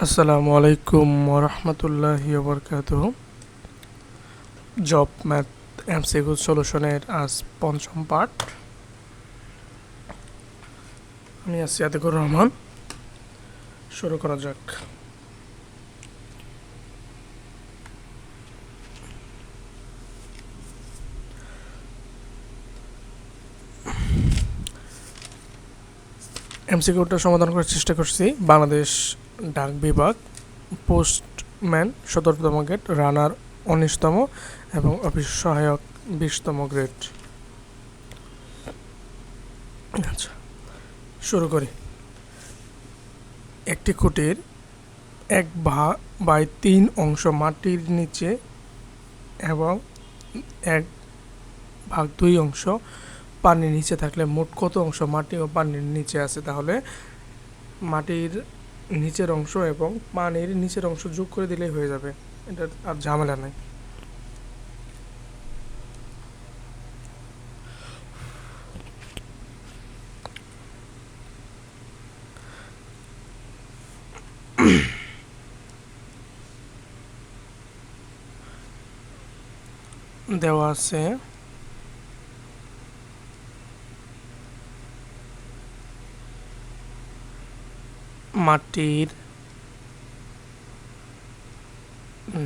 আসসালামু আলাইকুম ওরহমতুল্লাহি ওবরকাতুহু। জব ম্যাথ এমসিকিউ সলিউশনের আজ পঞ্চম পার্ট। আমি আছি আতিকুর রহমান। শুরু করা যাক। এমসিকিউটা সমাধান করার চেষ্টা করছি। বাংলাদেশ ডাক বিভাগ, পোস্টম্যান ১৭তম গ্রেড, রানার ১৯তম এবং অফিস সহায়ক ২০তম গ্রেড। আচ্ছা, শুরু করি। একটি খুঁটির ১/৩ অংশ মাটির নিচে এবং ১/২ অংশ পানির নিচে থাকলে মোট কত অংশ মাটি ও পানির নিচে আছে? তাহলে মাটির নিচের অংশ এবং পানির নিচের অংশ যোগ করে দিলেই হয়ে যাবে, এটা আর ঝামেলা নাই। দেওয়া আছে মাটির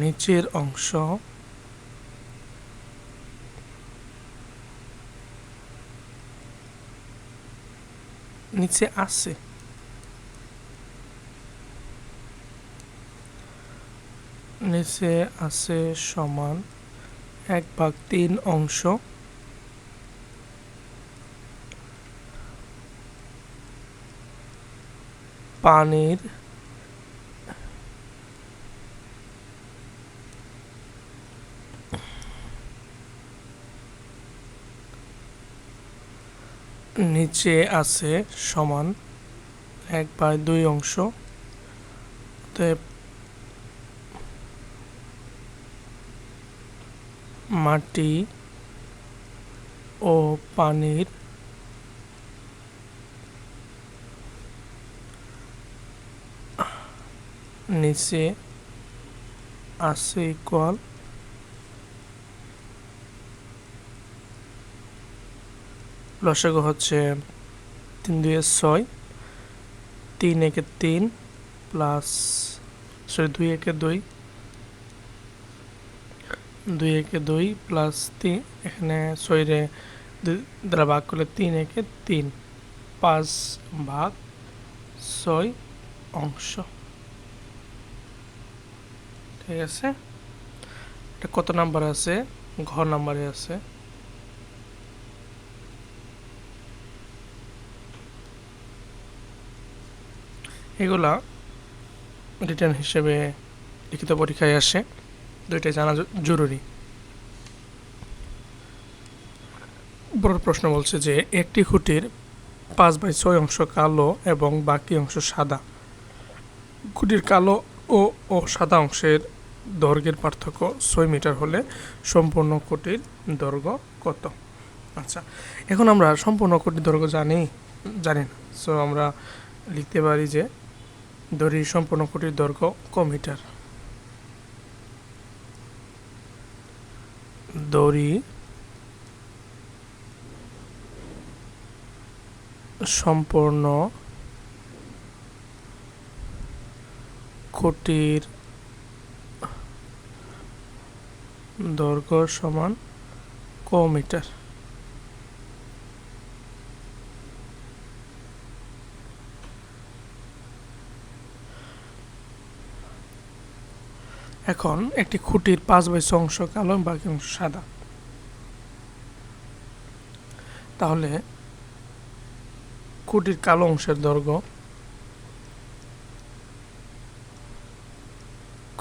নিচের অংশ নিচে আছে, নিচে আছে সমান ১/৩ অংশ পানির নিচে আছে সমান ১/২ অংশ। অতএব মাটি ও পানির নিচে আছে ইকুয়াল লসাগু হচ্ছে ৩×২=৬, ৩×১=৩ প্লাস ২×১=২, ২×১=২ প্লাস ৩, এখানে ৬ দ্বারা ভাগ করলে ৩×১=৩, ৫/৬ অংশ। ঠিক আছে, এটা কত নাম্বার আছে? ঘ নাম্বারে আছে। এগুলা রিটার্ন হিসেবে লিখিত পরীক্ষায় আসে, দুইটাই জানা জরুরি। বড় প্রশ্ন বলছে যে একটি খুঁটির ৫/৬ অংশ কালো এবং বাকি অংশ সাদা। খুঁটির কালো ও সাদা অংশের দৈর্ঘ্যের পার্থক্য ৬ মিটার হলে সম্পূর্ণ খুঁটির দৈর্ঘ্য কত? আচ্ছা, এখন আমরা সম্পূর্ণ খুঁটির দৈর্ঘ্য জানি না, সো আমরা লিখতে পারি যে দড়ি সম্পূর্ণ খুঁটির দৈর্ঘ্য ক মিটার। দড়ি সম্পূর্ণ খুঁটির দৈর্ঘ্য সমান ক মিটার। এখন একটি খুঁটির ৫/৬ অংশ কালো এবং বাকি অংশ সাদা, তাহলে খুঁটির কালো অংশের দৈর্ঘ্য,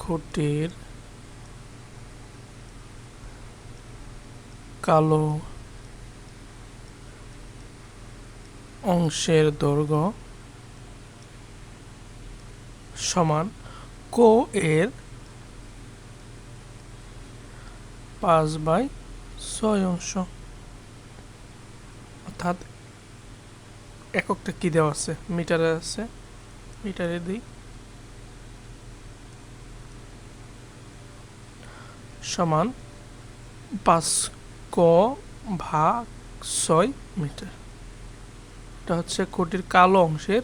খুঁটির কালো অংশের দৈর্ঘ্য সমান ক এর ৫/৬ অংশ। অর্থাৎ এককটা কি দেওয়া আছে? মিটারে আছে, মিটারে দিই সমান 5 ক ভাগ 6 মিটার। এটা হচ্ছে খুঁটির কালো অংশের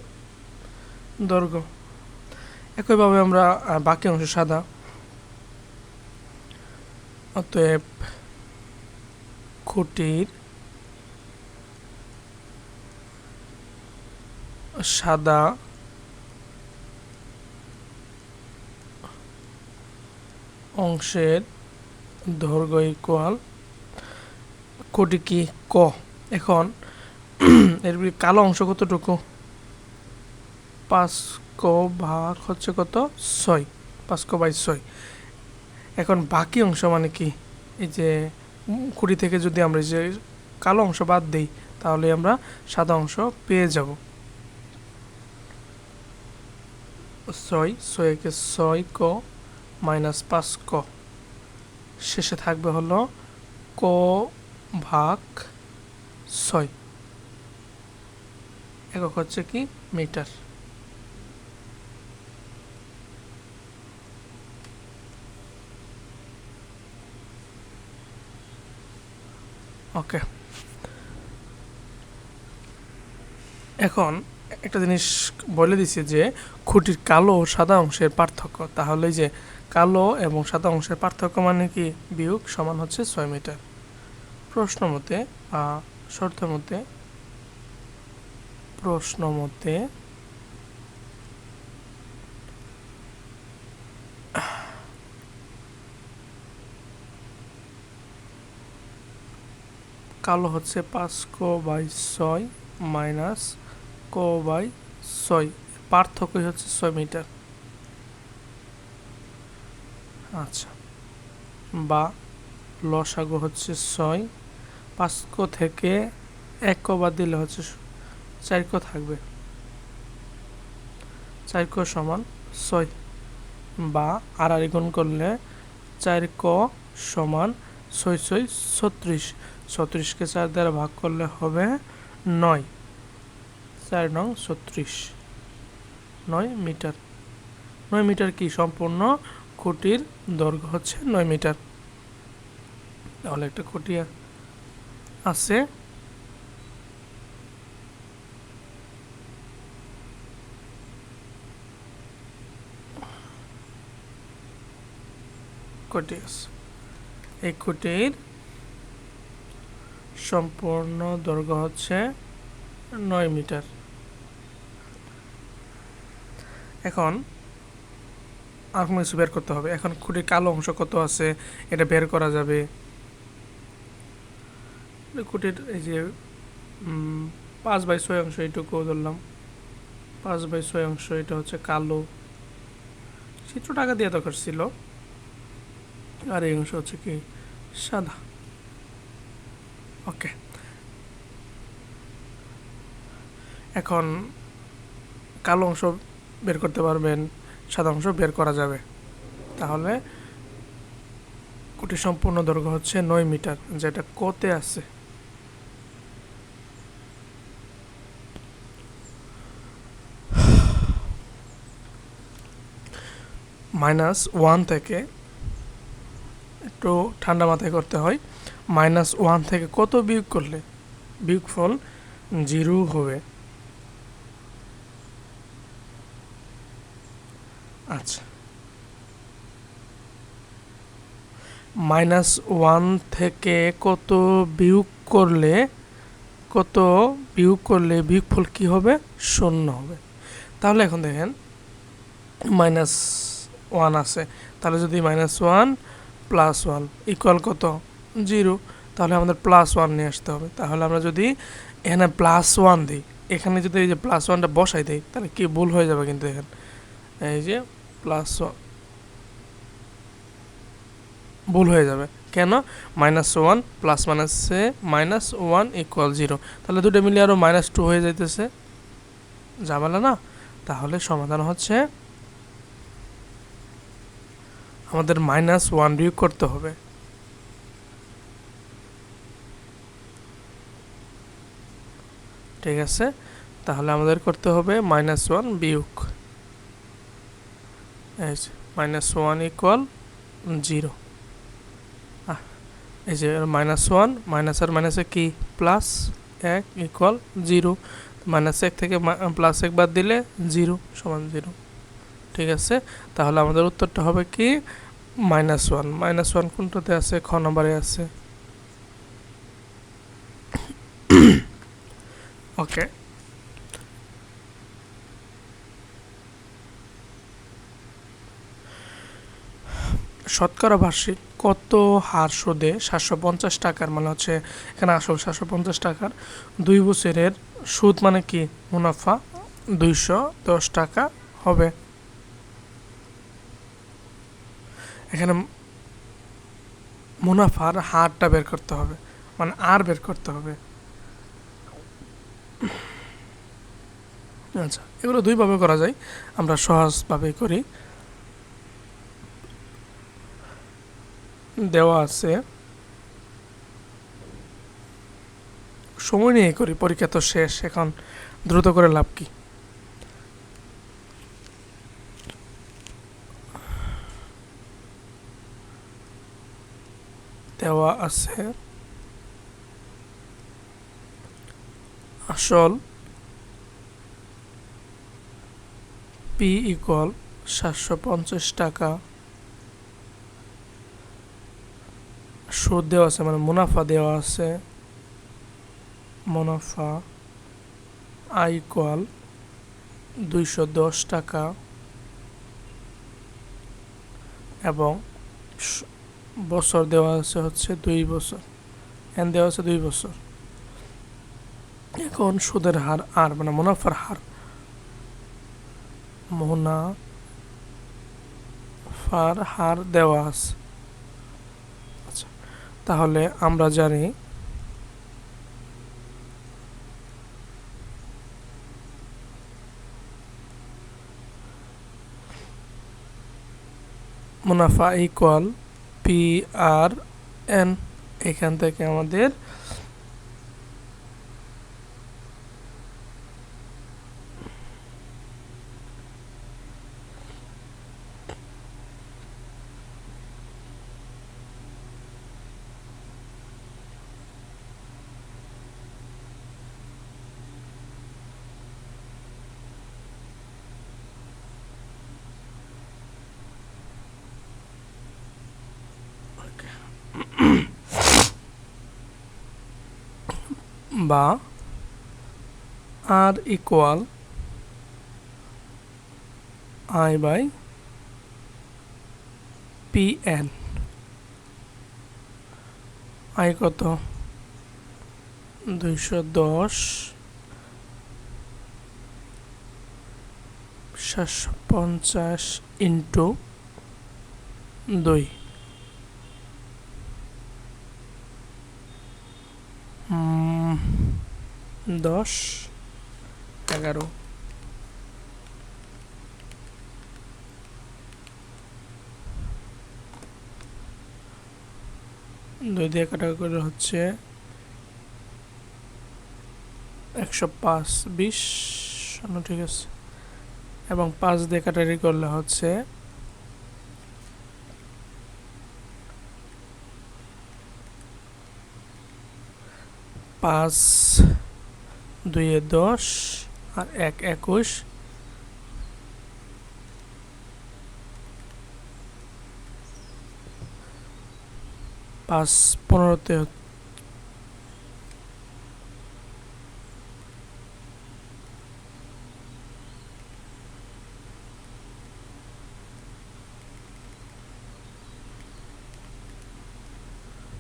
দৈর্ঘ্য। একইভাবে আমরা বাকি অংশ সাদা, অতএব খুঁটির সাদা অংশের দৈর্ঘ্য ইকুয়াল খুঁটি কি ক। এখন এর কালো অংশ কতটুকু? 5 ক ভাগ হচ্ছে কত 6, 5 ক বাই 6। এখন বাকি অংশ মানে কি? এই যে খুঁটি থেকে যদি আমরা যে কালো অংশ বাদ দিই তাহলে আমরা সাদা অংশ পেয়ে যাব। 6 কে 6 ক মাইনাস 5 ক, শেষে থাকবে হলো ক ভাগ 6, একক হচ্ছে কি মিটার। ওকে, এখন একটা জিনিস বলে দিছি যে খুঁটির কালো ও সাদা অংশের পার্থক্য। তাহলে যে কালো এবং সাদা অংশের পার্থক্য মানে কি? বিয়োগ সমান হচ্ছে 6 মিটার। প্রশ্ন মতে কালো হচ্ছে 5 ক বাই 6 মাইনাস ক বাই 6, পার্থক্যই হচ্ছে 6 মিটার। আচ্ছা, বা লসাগু হচ্ছে 6, 5 ক থেকে 1 ক বাদ দিলে হচ্ছে 4 ক থাকবে, 4 ক সমান 6, বা আর গুণ করলে 4 ক সমান 6 6 36, 36 কে 4 দ্বারা ভাগ করলে হবে 9, 4 নং 36, 9 মিটার। 9 মিটার কি? সম্পূর্ণ খুঁটির দৈর্ঘ্য হচ্ছে 9 মিটার। তাহলে একটা খুঁটি আছে, এই খুঁটির সম্পূর্ণ দৈর্ঘ্য হচ্ছে 9 মিটার। এখন আর কোনো কিছু বের করতে হবে। এখন খুঁটির কালো অংশ কত আছে এটা বের করা যাবে। খুঁটির এই যে 5 বাই 6 অংশ এইটুকু ধরলাম, 5 বাই 6 অংশ এটা হচ্ছে কালো, চিত্র টাকা দিয়ে দরকার ছিল। আর এই অংশ হচ্ছে কি সাদা। ওকে, এখন কালো অংশ বের করতে পারবেন, সাদা অংশ বের করা যাবে। তাহলে খুঁটির সম্পূর্ণ দৈর্ঘ্য হচ্ছে 9 মিটার, যেটা কতে আছে। -1 থেকে, একটু ঠান্ডা মাথায় করতে হয়, -1 থেকে কত বিয়োগ করলে বিয়োগফল 0 হবে? আচ্ছা, -1 থেকে কত বিয়োগ করলে বিয়োগফল কি হবে? 0 হবে। তাহলে এখন দেখেন -1 আছে, তাহলে যদি -1 + 1 ইকুয়াল কত? 0, তাহলে আমাদের +1 নিয়ে আসতে হবে। তাহলে আমরা যদি এখানে +1 দিই, এখানে যদি এই যে +1টা বসাই দিই তাহলে কি ভুল হয়ে যাবে? কিন্তু দেখেন এই যে +1 ভুল হয়ে যাবে কেন? -1 প্লাস মাইনাসে -1 = 0, তাহলে দুটো মিলে আরও -2 হয়ে যাইতেছে, ঝামেলা না? তাহলে সমাধান হচ্ছে আমাদের -1 বিয়োগ করতে হবে। ঠিক আছে, তাহলে আমাদের করতে হবে -1 বিয়োগ, -1 = 0। এই যে -1 মাইনাস আর মাইনাসে কি প্লাস 1 ইকুয়াল 0, -1 থেকে +1 বাদ দিলে 0 সমান 0। ঠিক আছে, তাহলে আমাদের উত্তরটা হবে কি -1। -1 কোনটাতে আছে? খ নম্বরে আছে। ওকে, শতকরা বার্ষিক কত হার সুদে 750 টাকার, মানে হচ্ছে এখানে আসল 750 টাকার 2 বছরের সুদ মানে কি মুনাফা 210 টাকা হবে। এখানে মুনাফার হারটা বের করতে হবে, মানে আর বের করতে হবে। আচ্ছা, এগুলো দুইভাবে করা যায়, আমরা সহজভাবে করি। দেওয়া আছে, সময় নিয়ে করি, পরীক্ষা তো শেষ, এখন দ্রুত করে লাভ কি। দেওয়া আছে আসল পি ইকুয়াল 750 টাকা, সুদ দেওয়া আছে মানে মুনাফা দেওয়া আছে, মুনাফা আই ইকুয়াল 210 টাকা, এবং বছর দেওয়া আছে হচ্ছে 2 বছর, এন দেওয়া আছে 2 বছর। এখন সুদের হার আর মানে মুনাফার হার, মুনাফার হার দেওয়া আছে। আচ্ছা, তাহলে আমরা জানি মুনাফা ইকুয়াল পি আর এন। এখান থেকে আমাদের বা R equal I by P N. I কত? 210, 750 ইন্টু 2, 10, 11। দুই দিয়ে কাটাকাটি করে হচ্ছে 105, 20, ঠিক আছে, এবং 5 দিয়ে কাটাকাটি করলে হচ্ছে 5 2 10 আর 1 21, 5 15তে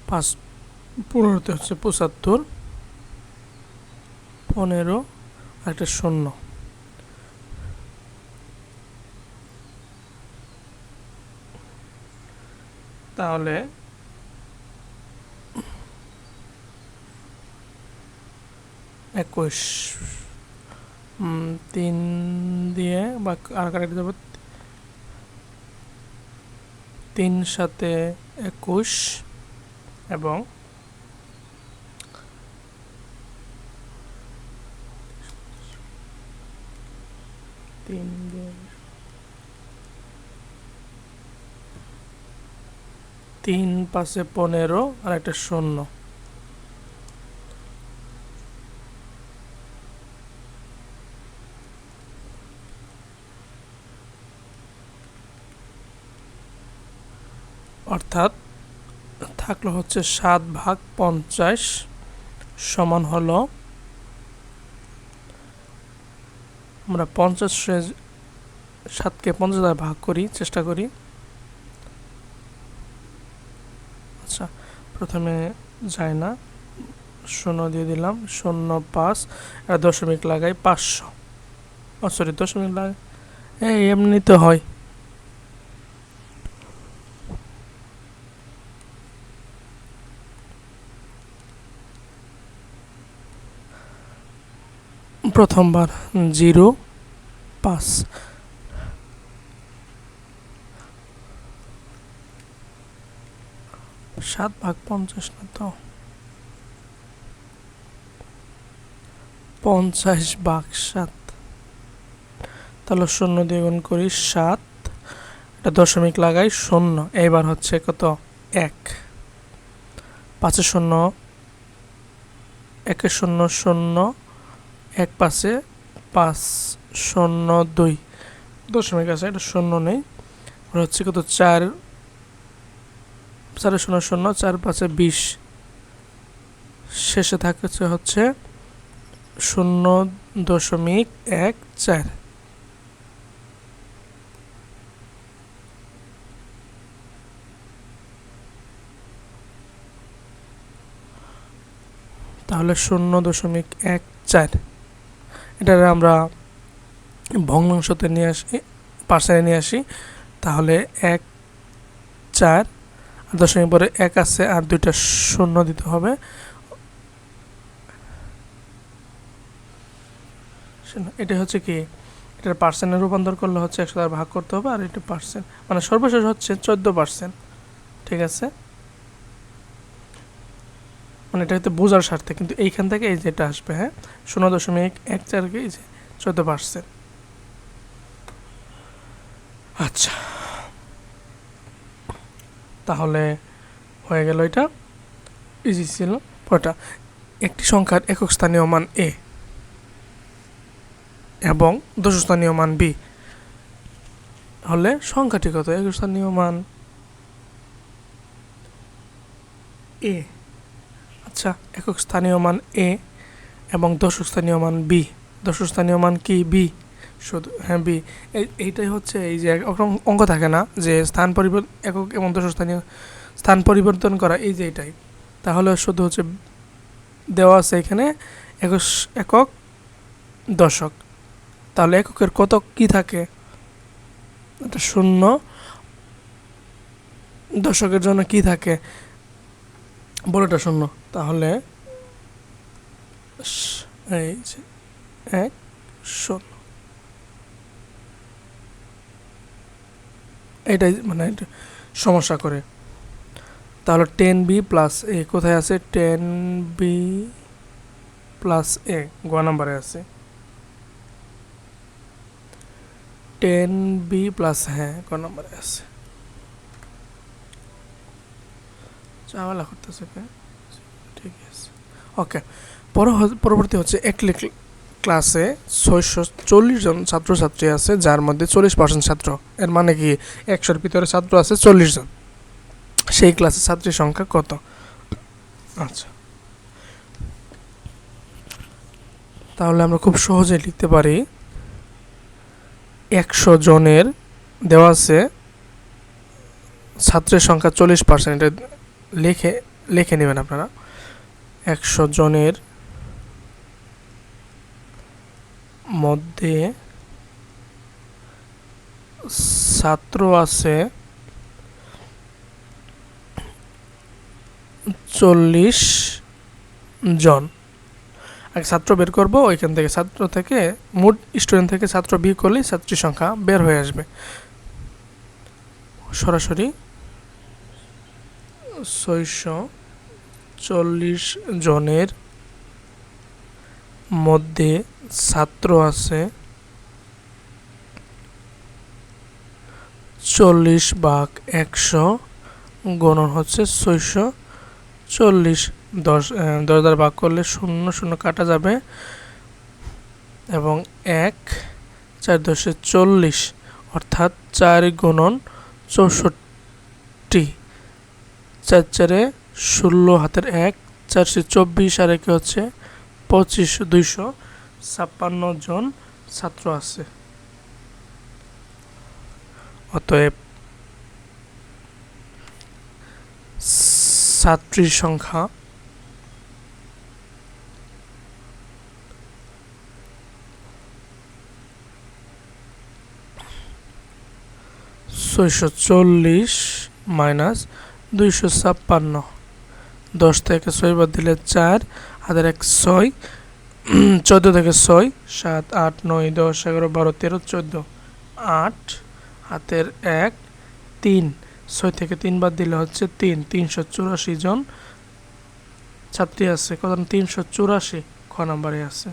5 15তে হচ্ছে 75, 15 আর একটা 0। তাহলে 21, 3 দিয়ে বা আর কাটাতে যাবো, 3 সাথে 21 এবং 3 দিয়ে 3 5 15 আর একটা শূন্য। অর্থাৎ থাকলো হচ্ছে 7/50 সমান হলো, আমরা 7কে 50 দ্বারা ভাগ করি, চেষ্টা করি। আচ্ছা, প্রথমে যায় না, 0 দিয়ে দিলাম, 0.5 আর দশমিক লাগাই 500। সরি, দশমিক লাগাই, এমনি তো হয়। প্রথমবার 0.5, সাত ভাগ 50 না তো, 50/7। তাহলে 0 দিয়ে গুণ করি 7, এটা দশমিক লাগাই 0। এইবার হচ্ছে কত, 1। 5 0, 1 0 0, 1 5 5 0 2, দশমিক আছে, এটা 0 নেই। হচ্ছে কত, 4 4 0 0, 4 5 20, শেষে থাকছে হচ্ছে 0.14। তাহলে 0.14, এটা আমরা ভগ্নাংশতে নিয়ে আসি, পার্সেন্টে নিয়ে আসি। তাহলে 1/4, আর দশমিক পরে 1 আছে আর 2টা শূন্য দিতে হবে। এটা হচ্ছে কি, এটার পার্সেন্টে রূপান্তর করলে হচ্ছে 100 দ্বারা ভাগ করতে হবে, আর এটা পার্সেন্ট, মানে সর্বশেষ হচ্ছে 14%। ঠিক আছে, মানে এটা হয়তো বোঝার স্বার্থে, কিন্তু এইখান থেকে এই যেটা আসবে, হ্যাঁ, 0.14 এই যে 14%। আচ্ছা, তাহলে হয়ে গেল, এটা ইজি ছিল। ওটা একটি সংখ্যার একক স্থানীয় মান a এবং দশক স্থানীয় মান b হলে সংখ্যাটি কত? একক স্থানীয় মান a। আচ্ছা, একক স্থানীয় মান a এবং দশক স্থানীয় মান b। দশক স্থানীয় মান কি? b, শুধু, হ্যাঁ, b। এইটাই হচ্ছে, এই যে অঙ্ক থাকে না যে স্থান পরিবর্তন, একক এবং দশক স্থানীয় স্থান পরিবর্তন করা, এই যে এটাই। তাহলে শুধু হচ্ছে দেওয়া আছে এখানে একক দশক। তাহলে এককের কত কি থাকে? এটা 0। দশকের জন্য কি থাকে? বড়টা 0। তাহলে এই যে 1 0, এটাই মানে এটা সমস্যা করে। তাহলে 10b প্লাস a কোথায় আছে? 10b প্লাস a গ নাম্বারে আছে। 10b প্লাস, হ্যাঁ, গ নাম্বারে আছে। ঝামেলা করতেছে, ঠিক আছে, ওকে। পরবর্তী হচ্ছে একটি ক্লাসে 640 জন ছাত্রছাত্রী আছে, যার মধ্যে 40% ছাত্র। এর মানে কি, 100-র ভিতরে ছাত্র আছে 40 জন। সেই ক্লাসের ছাত্রীর সংখ্যা কত? আচ্ছা, তাহলে আমরা খুব সহজে লিখতে পারি, 100 জনের দেওয়া আছে ছাত্রের সংখ্যা 40%। এটা লিখে নেবেন আপনারা। 100 জনের মধ্যে ছাত্র আছে 40 জন। আগে ছাত্র বের করব, ওইখান থেকে ছাত্র থেকে মোট স্টুডেন্ট থেকে ছাত্র বিয়োগ করলেই ছাত্রীর সংখ্যা বের হয়ে আসবে সরাসরি। 640 জনের মধ্যে ছাত্র আছে 40/100, গুণন হচ্ছে 640। 10 দ্বারা ভাগ করলে 0 0 কাটা যাবে এবং 1 4 10 40, অর্থাৎ 4 গুণন 64। 4 4 16 হাতের 1, 4 24 আর 1 হচ্ছে 25। 256 জন ছাত্র আছে। অতএব ছাত্রীর সংখ্যা 640 মাইনাস 256। 10 থেকে 6 বাদ দিলে 4, হাতের 1 6, 14 থেকে 6 7 8 9 10 11 12 13 14, 8 হাতের 1 3, 6 থেকে 3 বাদ দিলে হচ্ছে 3। 384 জন ছাত্রী আছে। কত? 384 খ নাম্বারে আছে।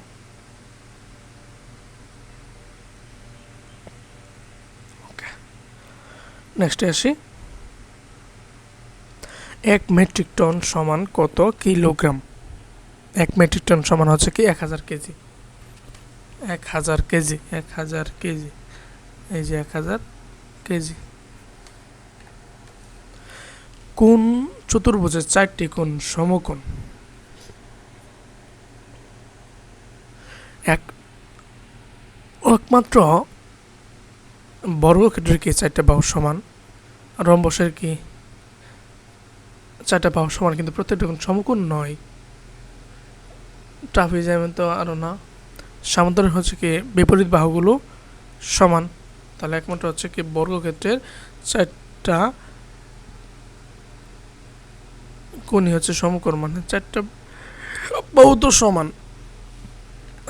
ওকে, নেক্সটে আসি। 1 মেট্রিক টন সমান কত কিলোগ্রাম? 1 মেট্রিক টন সমান হচ্ছে কি 1000 কেজি। 1000 কেজি, 1000 কেজি, এই যে 1000 কেজি। কোন চতুর্ভুজের 4টি কোণ সমকোণ? একমাত্র বর্গক্ষেত্রের কি 4টা বাহু সমান? রম্বসের কি 4টা বাহু সমান, কিন্তু প্রত্যেকটা কোণ সমকোণ নয়। ট্রাপিজয়েডের তো আরও না। সামান্তরিক হচ্ছে কি বিপরীত বাহুগুলো সমান। তাহলে একমাত্র হচ্ছে কি বর্গক্ষেত্রের 4টা কোণই হচ্ছে সমকোণ, মানে 4টা বাহু তো সমান।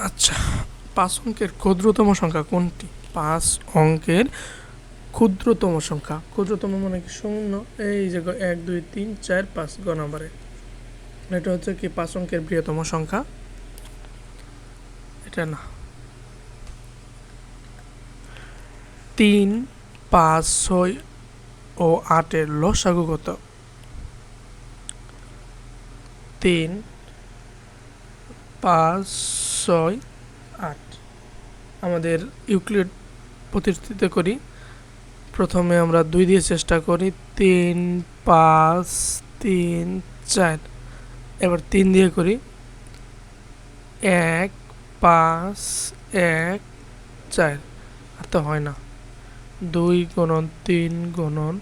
আচ্ছা, 5 অঙ্কের ক্ষুদ্রতম সংখ্যা কোনটি? 5 অঙ্কের ক্ষুদ্রতম সংখ্যা। ক্ষুদ্রতম মানে কি 0, এই যে 1 2 3 4 5 গ নাম্বারে। এটা হচ্ছে কি 5 অঙ্কের বৃহত্তম সংখ্যা, এটা না। 3 5 6 ও 8 এর লসাগু কত? 3 5 6 8। আমাদের ইউক্লিড পদ্ধতিতে করি। প্রথমে আমরা 2 দিয়ে চেষ্টা করি। 3 5 3 4। এবার 3 দিয়ে করি। 1 5 1 4। আর তো হয় না। 2 গুণন 3 গুণন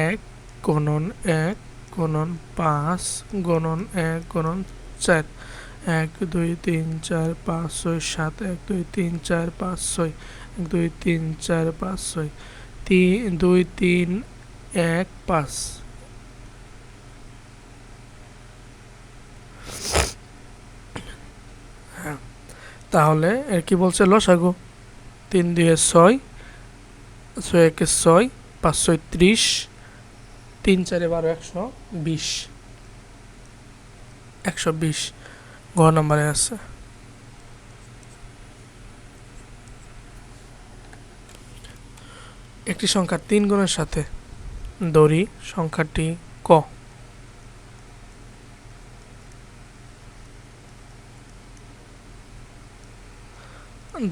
1 গুণন 1 গুণন 5 গুণন 1 গুণন 4। 1 2 3 4 5 6 7 1 2 3 4 5 6 1 2 3 4 5 6 3 2 3 1 5। হ্যাঁ, তাহলে এর কি বলছে লসাগু? 3 2 6, 6 1 6, 5 6 30, 3 4 12 120। 120 গ নাম্বারে আছে। একটি সংখ্যার 3 গুণের সাথে দড়ি সংখ্যাটি ক?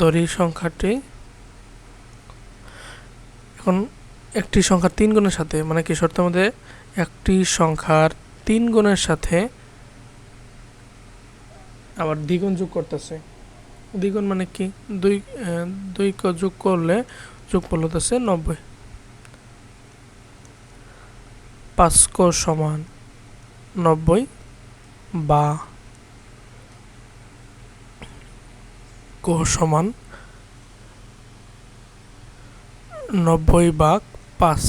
দড়ি সংখ্যাটি এখন একটি সংখ্যার 3 গুণের সাথে মানে কি শর্তের মধ্যে একটি সংখ্যার 3 গুণের সাথে আবার দ্বিগুণ যোগ করতেছে। দ্বিগুণ মানে কি 2 ক যোগ করলে যোগফল হতেছে 90। 5 ক সমান 90 বা ক সমান 90 ভাগ 5।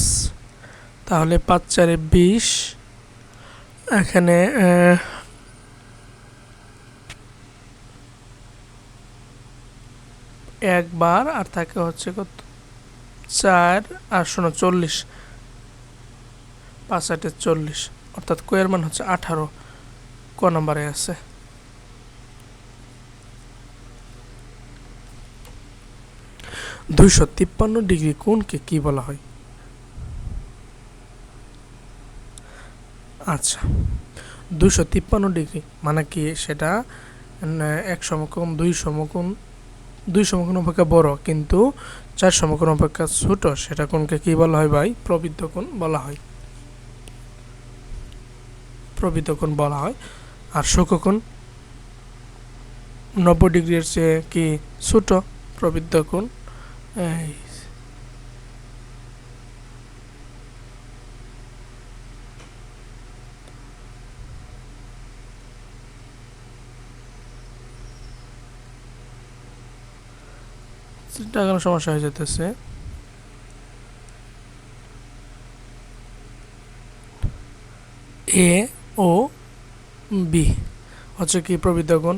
তাহলে 5 4 20। এখানে একবার আর থাকে হচ্ছে কত 4 আর 40। 5 8 40, অর্থাৎ ক এর মান হচ্ছে 18। ক নাম্বারে আছে। (253 ডিগ্রি কোণকে কি বলা হয়? আচ্ছা, 253 ডিগ্রি মানে কি সেটা এক সমকোণ দুই সমকোণ অপেক্ষা বড় কিন্তু 4 সমকোণ অপেক্ষা ছোট, সেটা কোণকে কি বলা হয় ভাই? প্রবৃদ্ধ কোণ বলা হয়। প্রবৃদ্ধ কোণ বলা হয়। আর সূক্ষ্মকোণ 90 ডিগ্রির চেয়ে কি ছোট, প্রবৃদ্ধ কোণ। এই চিন্তা করার সমস্যা হয়ে যেতেছে। এ ও বি হচ্ছে কি প্রবৃদ্ধ কোণ।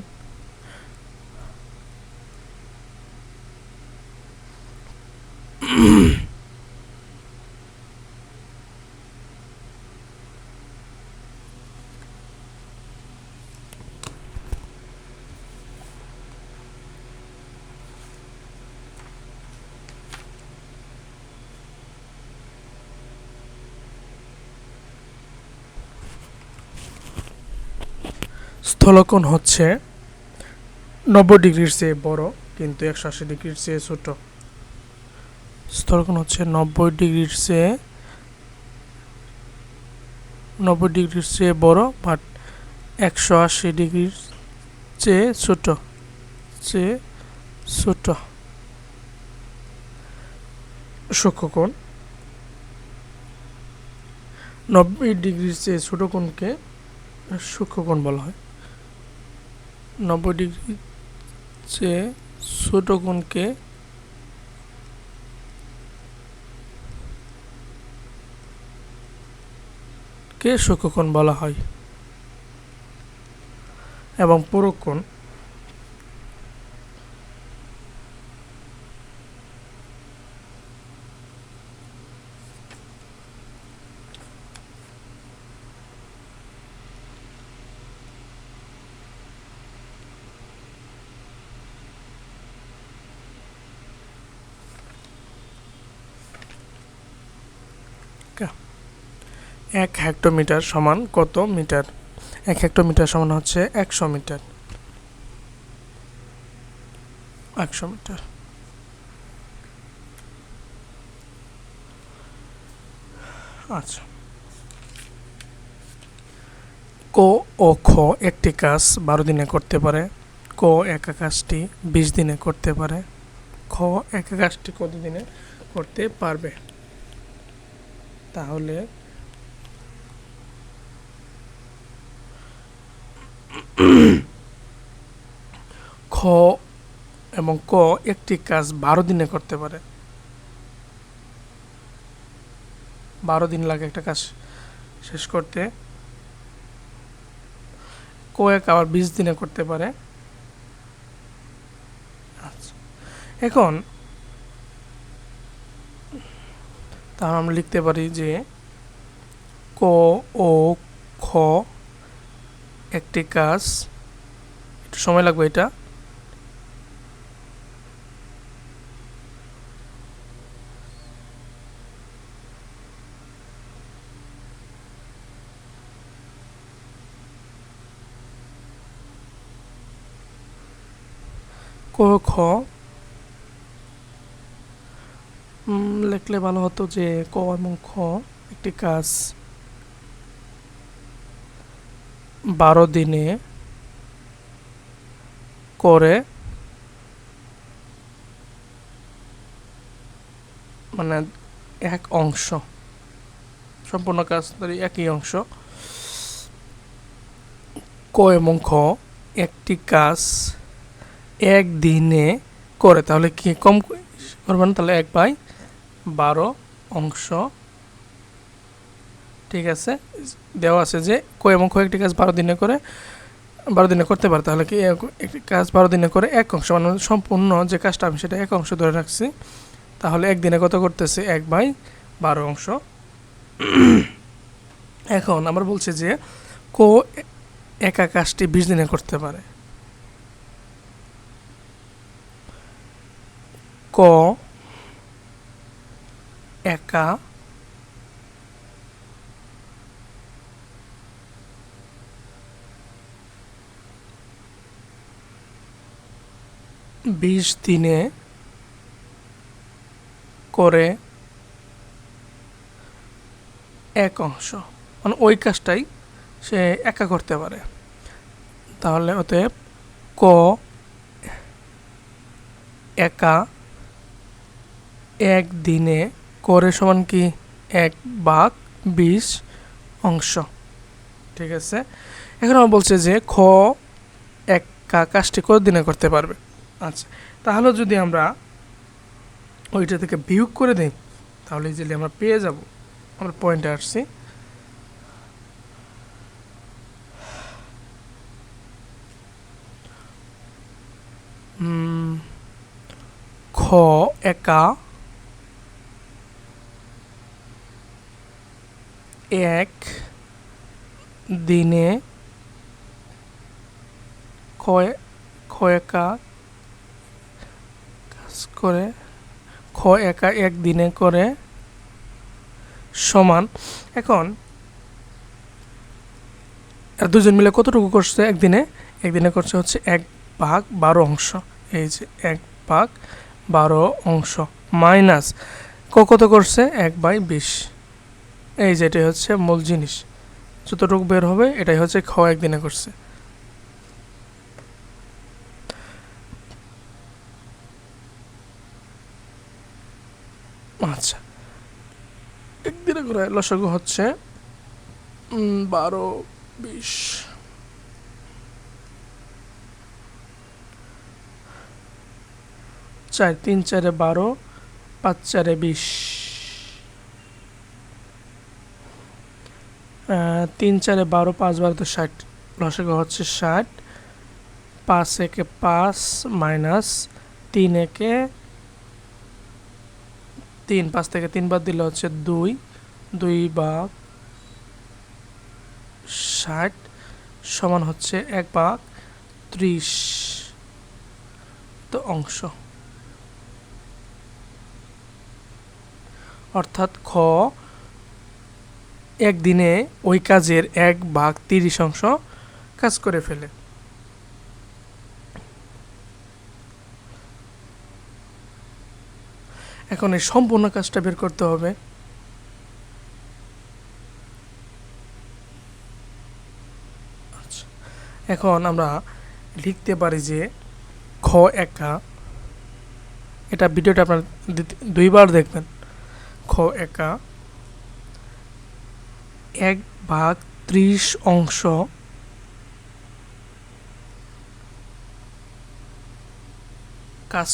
স্থলকোণ হচ্ছে 90 ডিগ্রির চেয়ে বড় কিন্তু 180 ডিগ্রির চেয়ে ছোট। স্থলকোণ হচ্ছে 90 ডিগ্রির চেয়ে বড় বাট 180 ডিগ্রির চেয়ে ছোট। চেয়ে ছোট। সূক্ষ্মকোণ 90 ডিগ্রির চেয়ে ছোট কোণকে সূক্ষ্মকোণ বলা হয়। 90 ডিগ্রির চেয়ে ছোট কোণকে সূক্ষ্মকোণ বলা হয়। এবং পুরো কোণ এক হেক্টোমিটার সমান কত মিটার? 1 হেক্টোমিটার সমান হচ্ছে 100 মিটার। 100 মিটার। আচ্ছা, ক ও খ একটি কাজ 12 দিনে করতে পারে, ক একা কাজটি 20 দিনে করতে পারে, খ একা কাজটি কত দিনে করতে পারবে? তাহলে খ এবং ক একটি কাজ 12 দিনে করতে পারে। 12 দিন লাগে একটা কাজ শেষ করতে। ক এক আবার 20 দিনে করতে পারে। আচ্ছা, এখন তাহলে আমরা লিখতে পারি যে ক ও খ একটি কাজ, একটু সময় লাগবে এটা, ক খ লিখলে ভালো হতো যে ক এবং খ একটি কাজ 12 দিনে করে, মানে এক অংশ, সম্পূর্ণ কাজ একই অংশ। ক এবং খ একটি কাজ একদিনে করে, তাহলে কি কম করবে না? তাহলে 1/12 অংশ। ঠিক আছে, দেওয়া আছে যে ক এবং খ একটি কাজ 12 দিনে করে, 12 দিনে করতে পারে, তাহলে কি একটি কাজ 12 দিনে করে এক অংশ, মানে সম্পূর্ণ যে কাজটা আমি সেটা এক অংশ ধরে রাখছি। তাহলে একদিনে কত করতেছে? 1/12 অংশ। এখন আমরা বলছি যে ক একা কাজটি 20 দিনে করতে পারে। ক একা 20 দিনে করে 1 অংশ, মানে ওই কাজটাই সে একা করতে পারে। তাহলে অতএব ক একা 1 দিনে করে সমান কি 1/20 অংশ। ঠিক আছে, এখন আমার বলছে যে খ একা কাজটি কত দিনে করতে পারবে। আচ্ছা, তাহলে যদি আমরা ওইটা থেকে বিয়োগ করে দিই তাহলে ইজিলি আমরা পেয়ে যাব। আমরা পয়েন্টে আসছি। খ একা 1 দিনে খ একা কাজ করে, খ একা 1 দিনে করে সমান। এখন দুজন মিলে কতটুকু করছে একদিনে? একদিনে করছে হচ্ছে 1/12 অংশ। এই যে 1/12 অংশ মাইনাস কত করছে 1/20। এই যে এটাই হচ্ছে মূল জিনিস, যতটুকু বের হবে এটাই হচ্ছে খ একদিনে করছে। আচ্ছা, একদিনে করে লসাগু হচ্ছে 12-20। 4 3 4 12, 5 4 20, 3 4 12, 5 12 তো 60, লসাগু হচ্ছে 60। 5 একে 5 মাইনাস 3 একে 3, 5 থেকে 3 বাদ দিলে হচ্ছে 2, 2/60 সমান হচ্ছে 1/30 তো অংশ। অর্থাৎ খ একদিনে ওই কাজের 1/30 অংশ কাজ করে ফেলে। এখন এই সম্পূর্ণ কাজটা বের করতে হবে। আচ্ছা, এখন আমরা লিখতে পারি যে খ একা, এটা ভিডিওটা আপনার 2বার দেখবেন। খ একা 1/30 অংশ কাজ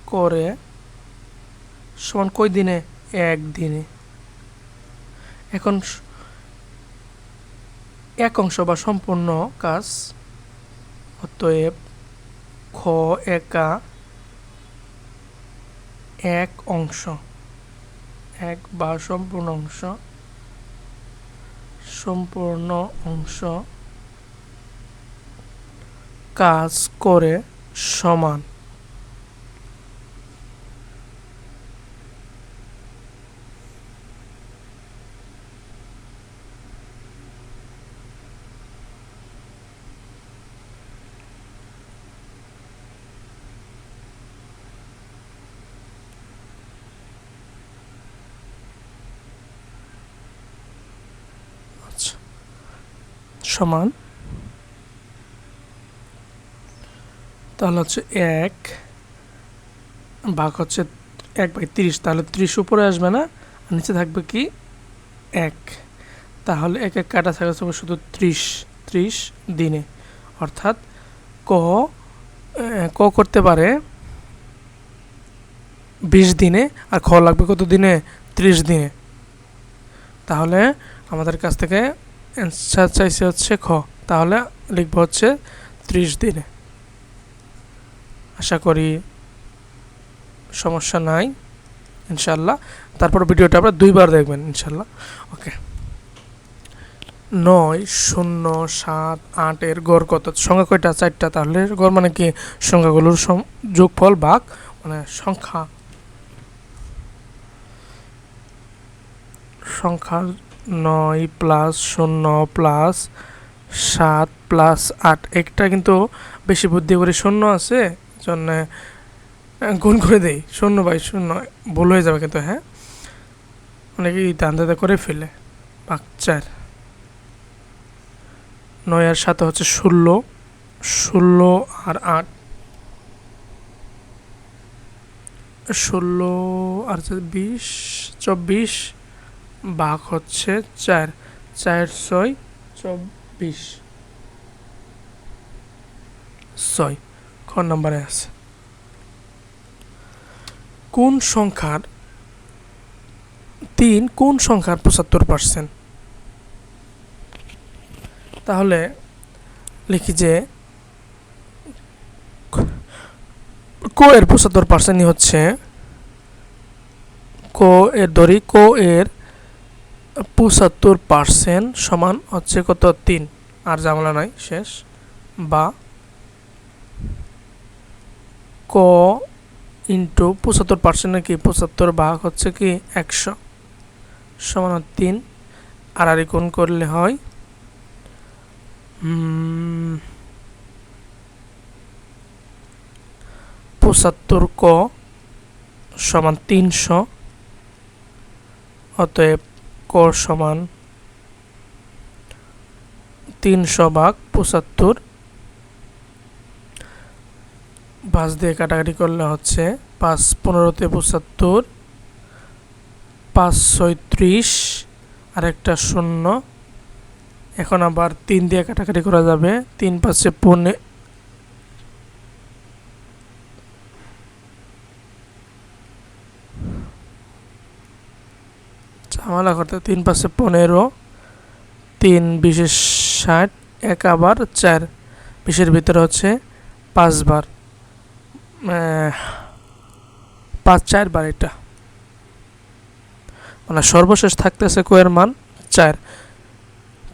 করে সমান কয় দিনে? 1 দিনে। এখন 1 অংশ বা সম্পূর্ণ কাজ, অতএব খ একা 1 অংশ, 1 বা সম্পূর্ণ অংশ কাজ করে সমান। সমান তাহলে হচ্ছে 1 ভাগ হচ্ছে 1/30, তাহলে 30 উপরে আসবে না, আর নিচে থাকবে কি 1। তাহলে 1 1 কাটা থাকবে শুধু 30 দিনে। অর্থাৎ ক করতে পারে 20 দিনে, আর খ লাগবে কত দিনে? 30 দিনে। তাহলে আমাদের কাছ থেকে অ্যান্সার চাইছে হচ্ছে খ, তাহলে লিখবো হচ্ছে 30 দিনে। আশা করি সমস্যা নাই ইনশাল্লাহ। তারপর ভিডিওটা আপনারা 2বার দেখবেন ইনশাল্লাহ। ওকে, 9 0 7 8 এর গড় কত? সংখ্যা কয়টা? 4টা। তাহলে গড় মানে কি? সংখ্যাগুলোর যোগফল ভাগ মানে সংখ্যা 9 + 0 + 7 + 8, একটা কিন্তু বেশি বুদ্ধি করে শূন্য আছে জন্য গুণ করে দেই, 0/0 ভুল হয়ে যাবে কিন্তু, হ্যাঁ অনেকেই দান্দা করে ফেলে। ভাগ 4, 9 আর 7 হচ্ছে 16, 16 আর 8, 16 আর 20, 24, ভাগ হচ্ছে 4, 4 6 24, 6 খ নম্বরে আছে। কোন সংখ্যার 75%? তাহলে লিখি যে ক এর 75% হচ্ছে, ক এর ধরি, ক এর 75% সমান হচ্ছে কত? 3, আর ঝামেলা নাই, শেষ। বা ক ইন্টু 75% নাকি 75 ভাগ হচ্ছে কি 100 সমান 3, আর গুণ করলে হয় 75 ক সমান 300, অতএব ক সমান 300 ভাগ 75, 5 দিয়ে কাটাকাটি করলে হচ্ছে 5 15 75, 5 6 30, আর একটা 0। এখন আবার 3 দিয়ে কাটাকাটি করা যাবে, 3 5 15, ঝামেলা করতে, 3 5 15, 3 20 60, 1 আবার 4, 20 ভিতরে হচ্ছে 5 বার, 5 4 বার, এটা মানে সর্বশেষ থাকতেছে কোয়ের মান 4।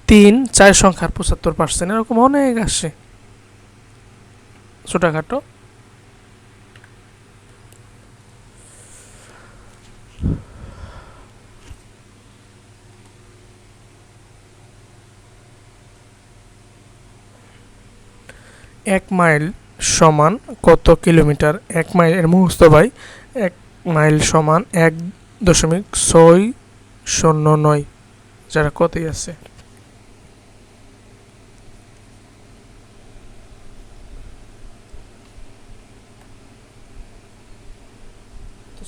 3 4 সংখ্যার 75%, এরকম অনেক আসে ছোটখাটো। এক মাইল সমান কত কিলোমিটার? 1 মাইল এর মুখস্থ ভাই, 1 মাইল সমান 1.609, যারা কতই আছে।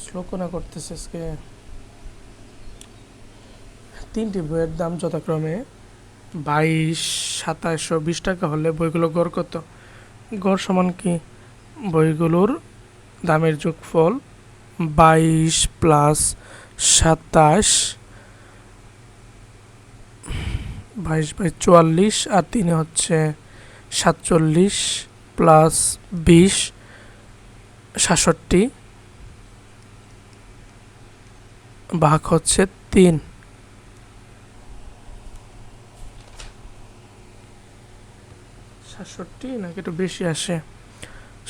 শ্লোকনা করতেছে আজকে। 3টি বইয়ের দাম যথাক্রমে 22, 2720 টাকা হলে বইগুলো গড় কত? গড় সমান কি? বইগুলোর দামের যোগফল 22 প্লাস 27, 22/44, আর 3 হচ্ছে 47, প্লাস 20 67, ভাগ হচ্ছে 3। 67 নাকি একটু বেশি আসে?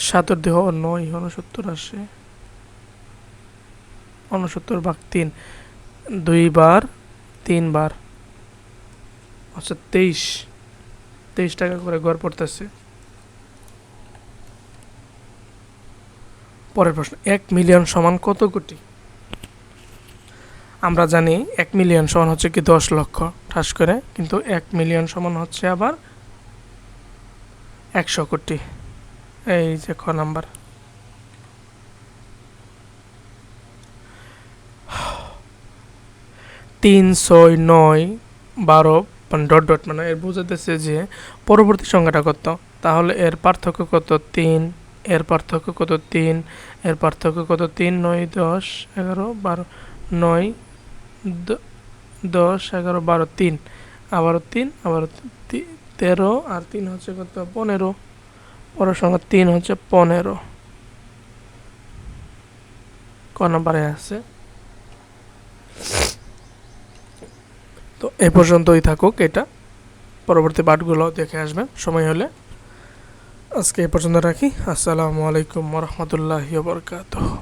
7 দেহ 9, 69 আসে। 69 ভাগ 3, 2 বার 3 বার, আচ্ছা 23 টাকা করে গড় পড়তেছে। পরের প্রশ্ন, 1 মিলিয়ন সমান কত কোটি? আমরা জানি 1 মিলিয়ন সমান হচ্ছে কি 10 লক্ষ ঠাস করে, কিন্তু 1 মিলিয়ন সমান হচ্ছে আবার 100 কোটি। এই যে খ নাম্বার। তিন 6 9 12 মানে ডট ডট, মানে এর বোঝাতেছে যে পরবর্তী সংখ্যাটা কত, তাহলে এর পার্থক্য কত? 3, এর পার্থক্য কত? 3, এর পার্থক্য কত? 3 9 10 11 12, 9 10 11 12, 3 আবারও 3 আবারও 13, আর 3 হচ্ছে কত? 15। পরের সংখ্যা 3 হচ্ছে 15। ক নাম্বারে আছে? তো এ পর্যন্তই থাকুক, এটা পরবর্তী পাঠগুলো দেখে আসবেন সময় হলে। আজকে এ পর্যন্ত রাখি। আসসালামু আলাইকুম ওয়া রাহমাতুল্লাহি ওয়া বারাকাতুহু।